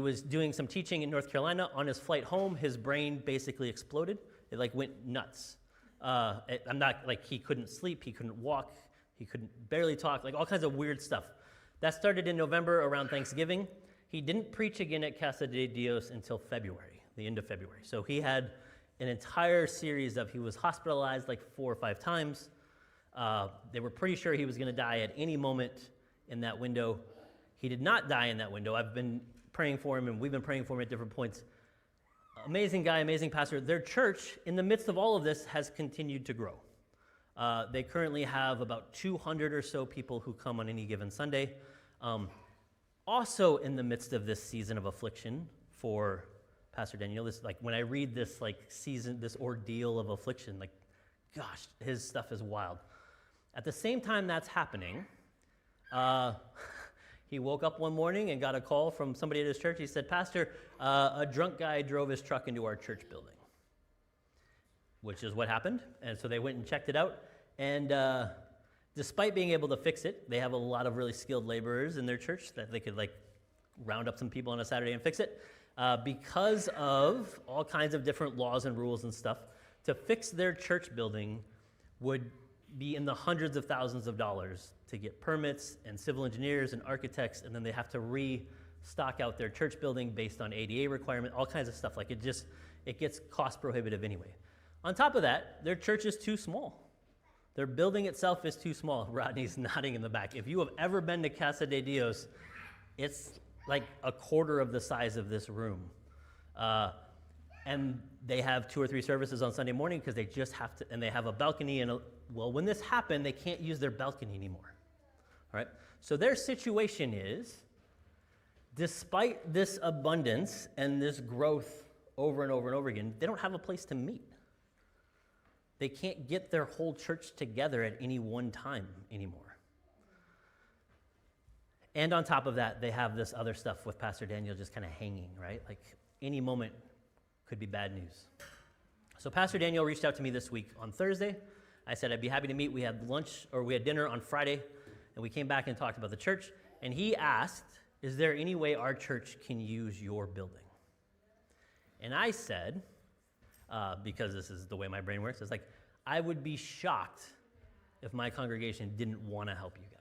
was doing some teaching in North Carolina. On his flight home, his brain basically exploded. It like went nuts. I'm not like he couldn't sleep, he couldn't walk, he couldn't barely talk, like all kinds of weird stuff. That started in November around Thanksgiving. He didn't preach again at Casa de Dios until February, the end of February. So he had an entire series of, he was hospitalized like 4 or 5 times. They were pretty sure he was going to die at any moment in that window. He did not die in that window. I've been praying for him, and we've been praying for him at different points. Amazing guy, amazing pastor. Their church, in the midst of all of this, has continued to grow. They currently have about 200 or so people who come on any given Sunday. Also in the midst of this season of affliction for Pastor Daniel, this, like when I read this like season, this ordeal of affliction, like, gosh, his stuff is wild. At the same time that's happening, he woke up one morning and got a call from somebody at his church. He said, Pastor, a drunk guy drove his truck into our church building, which is what happened. And so they went and checked it out. And despite being able to fix it, they have a lot of really skilled laborers in their church that they could like round up some people on a Saturday and fix it. Because of all kinds of different laws and rules and stuff, to fix their church building would be in the hundreds of thousands of dollars to get permits and civil engineers and architects, and then they have to restock out their church building based on ADA requirement, all kinds of stuff. Like it gets cost prohibitive anyway. On top of that, their church is too small. Their building itself is too small. Rodney's nodding in the back. If you have ever been to Casa de Dios, it's like a quarter of the size of this room. And they have 2 or 3 services on Sunday morning because they just have to, and they have a balcony. And well, when this happened, they can't use their balcony anymore. All right? So their situation is, despite this abundance and this growth over and over and over again, they don't have a place to meet. They can't get their whole church together at any one time anymore. And on top of that, they have this other stuff with Pastor Daniel just kind of hanging, right? Like any moment could be bad news. So Pastor Daniel reached out to me this week on Thursday. I said I'd be happy to meet. We had dinner on Friday, and we came back and talked about the church. And he asked, is there any way our church can use your building? And I said, because this is the way my brain works, it's like, I would be shocked if my congregation didn't want to help you guys.